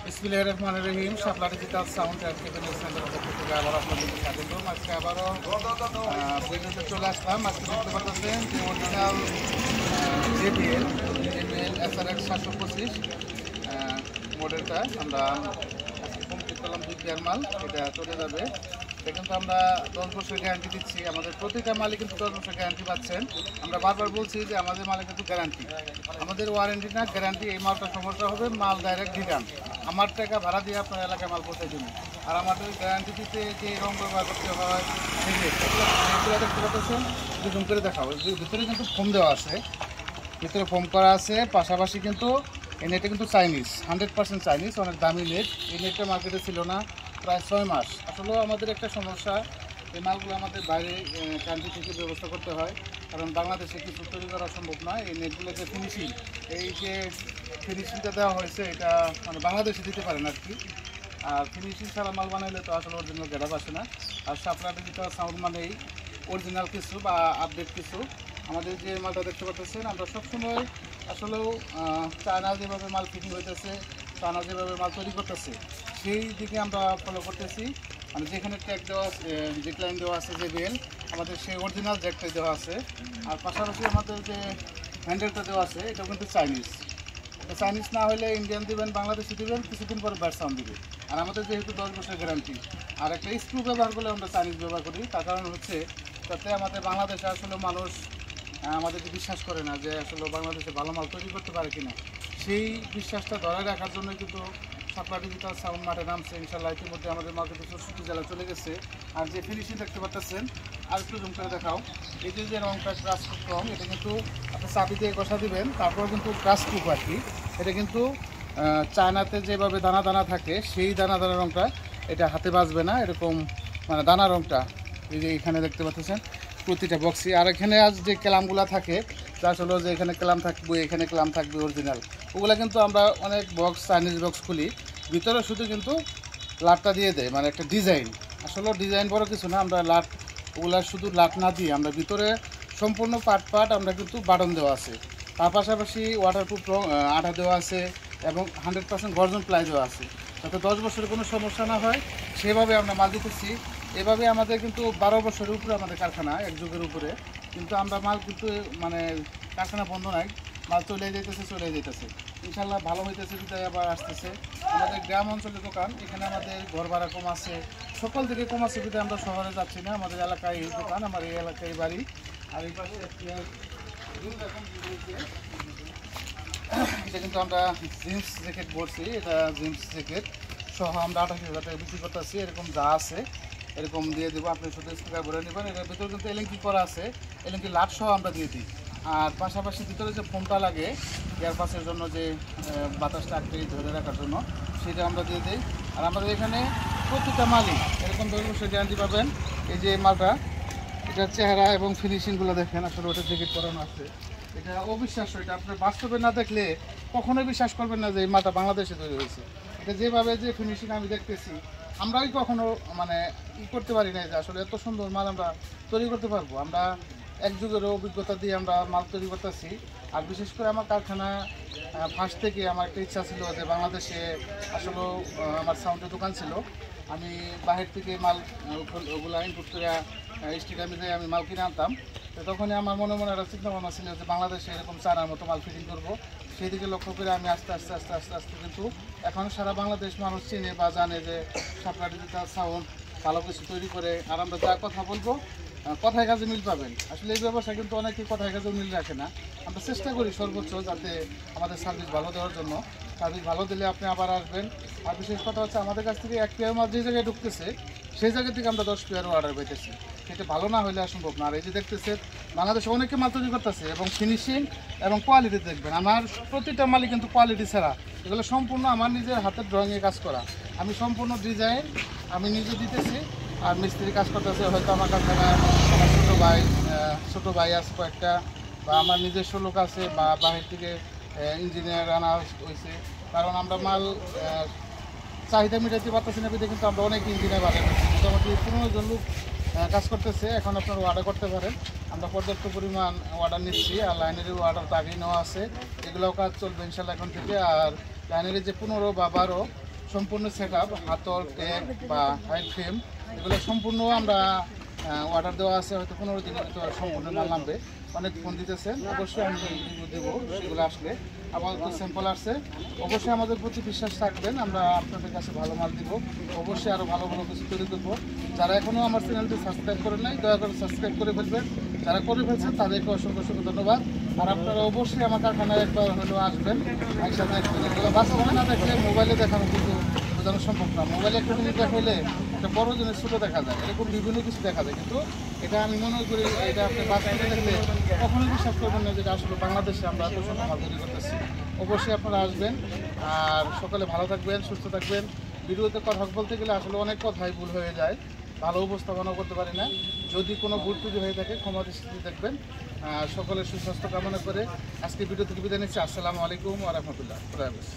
বিসমিল্লাহির রহমানির রহিম। শাপলা digital sound and cabinet সেন্টারের পক্ষ থেকে আবার আপনাদেরকে স্বাগতম। আজকে আবারও ভিডিওতে চলে আসলাম। আজকে দেখতে পাচ্ছেন যে অরিজিনাল JBL SRX 725 মডেলটা আমরা আজকে কমপ্লিট করলাম। 2 পেয়ার মাল, এটা চলে যাবে। এটা কিন্তু আমরা 10 বছর গ্যারান্টি দিচ্ছি। আমাদের প্রতিটা মালে কিন্তু 10 বছর গ্যারান্টি পাচ্ছেন। আমরা বারবার বলছি যে আমাদের মালে কিন্তু গ্যারান্টি, আমাদের ওয়ারেন্টি না গ্যারান্টি। এই মালটা সমস্যা হবে, মাল ডাইরেক্ট রিটার্ন। আমার টাকা ভাড়া দিয়ে আপনার এলাকায় মাল পৌঁছে দিন। আর আমাদের গ্যারান্টি দিতে যে রং ব্যবহার করতে হয় সেগুলো দেখতে পাচ্ছেন, জুম করে দেখাবো। ভিতরে কিন্তু ফোম দেওয়া আছে, ভিতরে ফোম করা আছে। পাশাপাশি কিন্তু এই নেটটা কিন্তু চাইনিজ, 100% চাইনিজ, অনেক দামি নেট। এই নেটটা মার্কেটে ছিল না প্রায় 6 মাস। আসলেও আমাদের একটা সমস্যা, এই মালগুলো আমাদের বাইরে কান্ট্রি থেকে ব্যবস্থা করতে হয়, কারণ বাংলাদেশে কিছু তৈরি করা সম্ভব নয়। এই নেটগুলো যে ফিনিশিং, এই যে ফিনিশিংটা দেওয়া হয়েছে এটা মানে বাংলাদেশে দিতে পারেন আর কি। আর ফিনিশিং ছাড়া মাল বানাইলে তো আসলে অরিজিনাল গেটআপ আসে না। আর শাপলা ডিজিটাল সাউন্ড মানেই অরিজিনাল কিছু বা আপডেট কিছু। আমাদের যে মালটা দেখতে পাচ্ছেন, আমরা সবসময় আসলেও চায়না যেভাবে মাল ফিটিং হইতেছে, চায়না যেভাবে মাল তৈরি করতেছে, সেই দিকে আমরা ফলো করতেছি। মানে যেখানে ট্যাগ দেওয়া আছে, ডিক্লাইন দেওয়া আছে JBL, আমাদের সেই অরিজিনাল জ্যাকটাই দেওয়া আছে। আর পাশাপাশি আমাদের যে হ্যান্ডেলটা দেওয়া আছে, এটাও কিন্তু চাইনিজ। চাইনিজ না হলে ইন্ডিয়ান দিবেন, বাংলাদেশি দিবেন, কিছুদিন পরে ব্যাড সাউন্ড দিবে। আর আমাদের যেহেতু 10 বছরের গ্যারান্টি, আর একটা স্ক্রু ব্যবহার করলে আমরা চাইনিজ ব্যবহার করি। তার কারণ হচ্ছে যাতে আমাদের বাংলাদেশে আসলে মানুষ আমাদেরকে বিশ্বাস করে না যে আসলে বাংলাদেশে ভালো মাল তৈরি করতে পারে কিনা। সেই বিশ্বাসটা ধরে রাখার জন্য কিন্তু শাপলা ডিজিটাল সাউন্ড মাঠে নামছে। ইনশাল্লাহ ইতিমধ্যে আমাদের মার্কেটে 64 জেলা চলে গেছে। আর যে ফিনিশিং দেখতে পাচ্ছেন, আর একটু জুম করে দেখাও। এই যে রংটা ক্রাশ রং, এটা কিন্তু আপনি চাবি দিয়ে কষা দিবেন, তারপর কিন্তু ক্রাশ প্রুফ আর কি। এটা কিন্তু চায়নাতে যেভাবে দানা দানা থাকে, সেই দানা দানা রংটা এটা হাতে বাজবে না, এরকম মানে দানা রংটা। এই যে এখানে দেখতে পাচ্ছেন প্রতিটা বক্সই। আর এখানে আজ যে ক্যালামগুলো থাকে, তা আসলে যে এখানে ক্যালাম থাকবে, এখানে ক্যালাম থাকবে অরিজিনাল, ওগুলো কিন্তু আমরা অনেক বক্স চাইনিজ বক্স খুলি, ভিতরে শুধু কিন্তু লাটটা দিয়ে দেয়, মানে একটা ডিজাইন। আসলে ডিজাইন বড় কিছু না, আমরা লাট ওগুলা শুধু লাট না দিয়ে আমরা ভিতরে সম্পূর্ণ পার্ট আমরা কিন্তু বাটন দেওয়া আছে। তার পাশাপাশি ওয়াটারপ্রুফ আঠা দেওয়া আছে এবং 100% গর্জন প্লাই দেওয়া আছে, যাতে 10 বছরের কোনো সমস্যা না হয় সেভাবে আমরা মাল দিতেছি। এভাবে আমাদের কিন্তু 12 বছরের উপরে আমাদের কারখানা, এক যুগের উপরে, কিন্তু আমরা মাল কিন্তু মানে কারখানা বন্ধ নাই, মাল চলে যেতেছে। ইনশাল্লাহ ভালো হইতেছে, বিদায় আবার আসতেছে। আমাদের গ্রাম অঞ্চলের দোকান, এখানে আমাদের ঘর ভাড়া কম আছে, সকল থেকে কম আছে, বিদায় আমরা শহরে যাচ্ছি না। আমাদের এলাকায় এই দোকান, আমার এই এলাকায় বাড়ি। আর এই পাশে এটা কিন্তু আমরা জিন্স জ্যাকেট বলছি, এটা জিন্স জ্যাকেট সহ আমরা 28,000 টাকা বিক্রি করতেছি। এরকম যা আছে এরকম দিয়ে দেবো, আপনি শুধু স্টিকার ভরে নেবেন। এটার ভিতরে কিন্তু এলএনকি করা আছে, এলএনকি লাট সহ আমরা দিয়ে দিই। আর পাশাপাশি ভিতরে যে ফোনটা লাগে এয়ারপাসের জন্য, যে বাতাসটা আটকে ধরে রাখার জন্য, সেটা আমরা দিয়ে দিই। আর আমাদের এখানে প্রতিটা মালই এরকম 10 বছর গ্যারান্টি পাবেন। এই যে মালটা, এটার চেহারা এবং ফিনিশিংগুলো দেখেন, আসলে ওটা জ্যাকেট করানো আছে। এটা অবিশ্বাস্য, এটা আপনার বাস্তবে না দেখলে কখনোই বিশ্বাস করবেন না যে এই মালটা বাংলাদেশে তৈরি হয়েছে। এটা যেভাবে যে ফিনিশিং আমি দেখতেছি, আমরাই কখনো মানে করতে পারি না যে আসলে এত সুন্দর মাল আমরা তৈরি করতে পারবো। আমরা এক যুগের অভিজ্ঞতা দিয়ে আমরা মাল তৈরি করতেছি। আর বিশেষ করে আমার কারখানা ফার্স্ট থেকে আমার একটা ইচ্ছা ছিল যে বাংলাদেশে আসলে আমার সাউন্ডের দোকান ছিল, আমি বাহির থেকে মাল ওগুলো ইনপুট করে স্টেডিয়ামে যাই আমি মাল কিনে আনতাম। তো তখনই আমার মনে একটা চিন্তা ভাবনা ছিল যে বাংলাদেশে এরকম চায়নার মতো মাল ফিটিং করবো। সেই দিকে লক্ষ্য করে আমি আস্তে আস্তে কিন্তু এখন সারা বাংলাদেশ মানুষ চিনে বা জানে যে শাপলা ডিজিটাল সাউন্ড ভালো কিছু তৈরি করে। আর আমরা যা কথা বলবো কথায় কাজে মিল পাবেন। আসলে এই ব্যবসা কিন্তু অনেকেই কথায় কাজে মিল রাখে না। আমরা চেষ্টা করি সর্বোচ্চ যাতে আমাদের সার্ভিস ভালো দেওয়ার জন্য। সার্ভিস ভালো দিলে আপনি আবার আসবেন। আর বিশেষ কথা হচ্ছে আমাদের কাছ থেকে 1 পেয়ার মাল যে জায়গায় ঢুকতেছে, সেই জায়গা থেকে আমরা 10 পেয়ারও অর্ডার পেতেছি। সেটা ভালো না হলে সম্ভব না। আর এই যে দেখতেছেন, বাংলাদেশে অনেকে মাল তৈরি করতেছে এবং ফিনিশিং এবং কোয়ালিটি দেখবেন, আমার প্রতিটা মালই কিন্তু কোয়ালিটি ছাড়া, এগুলো সম্পূর্ণ আমার নিজের হাতের ড্রয়িংয়ে কাজ করা। আমি সম্পূর্ণ ডিজাইন আমি নিজে দিতেছি, আর মিস্ত্রি কাজ করতেছে। হয়তো আমার কারখানায় আমার ছোটো ভাই আছে কয়েকটা, বা আমার নিজস্ব লোক আছে, বা বাহির থেকে ইঞ্জিনিয়ার আনা হয়েছে। কারণ আমরা মাল চাহিদা মেটাতে পারতেছি না, কিন্তু আমরা অনেক ইঞ্জিনিয়ার বাজার করছি, মোটামুটি 15 জন লোক কাজ করতেছে। এখন আপনারা অর্ডার করতে পারেন, আমরা পর্যাপ্ত পরিমাণ অর্ডার নিচ্ছি। আর লাইনারিও অর্ডার তো আগেই নেওয়া আছে, এগুলোও কাজ চলবে ইনশাল্লাহ এখন থেকে। আর লাইনারি যে 15 বা 12 সম্পূর্ণ সেট আপ, হাতল, ট্যাগ বা হাইড ফ্রেম এগুলো সম্পূর্ণ আমরা অর্ডার দেওয়া আছে, হয়তো 15 দিনের ভিতরে সম্পূর্ণ মাল নামবে। অনেক ফোন দিতেছেন, অবশ্যই আমি দেবো সেগুলো আসলে। আপাতত স্যাম্পল আসছে, অবশ্যই আমাদের প্রতি বিশ্বাস রাখবেন, আমরা আপনাদের কাছে ভালো মাল দিব, অবশ্যই আরও ভালো ভালো কিছু তৈরি করবো। যারা এখনও আমার চ্যানেলটি সাবস্ক্রাইব করেন নাই, দয়া করে সাবস্ক্রাইব করে ফেলবেন। যারা করে ফেলছেন তাদেরকে অসংখ্য অসংখ্য ধন্যবাদ। আর আপনারা অবশ্যই আমার কারখানায় একবার হলেও আসবেন, একসাথে দেখবেন। এগুলো বাস্তবে না দেখলে মোবাইলে দেখানো কিন্তু বোঝানো সম্ভব না। মোবাইলে একটা জিনিস দেখাইলে একটা বড় জিনিস ছোটো দেখা যায়, এরকম বিভিন্ন কিছু দেখা যায়, কিন্তু এটা আমি মনে করি এটা আপনি বাস্তবে দেখলে কখনোই বিশ্বাস করবেন না যেটা আসলে বাংলাদেশে আমরা এত সুন্দর মাল তৈরি করতেছি। অবশ্যই আপনারা আসবেন, আর সকালে ভালো থাকবেন, সুস্থ থাকবেন। ভিডিওতে কথা বলতে গেলে আসলে অনেক কথাই ভুল হয়ে যায়, ভালো উপস্থাপনা করতে পারি না। যদি কোনো ভুল ত্রুটি হয়ে থাকে ক্ষমা দৃষ্টিতে দেখবেন। সকলের সুস্বাস্থ্য কামনা করে আজকে ভিডিও থেকে বিদায় নিচ্ছি। আসসালামু আলাইকুম ওয়া রাহমাতুল্লাহ। খুদা হাফেজ।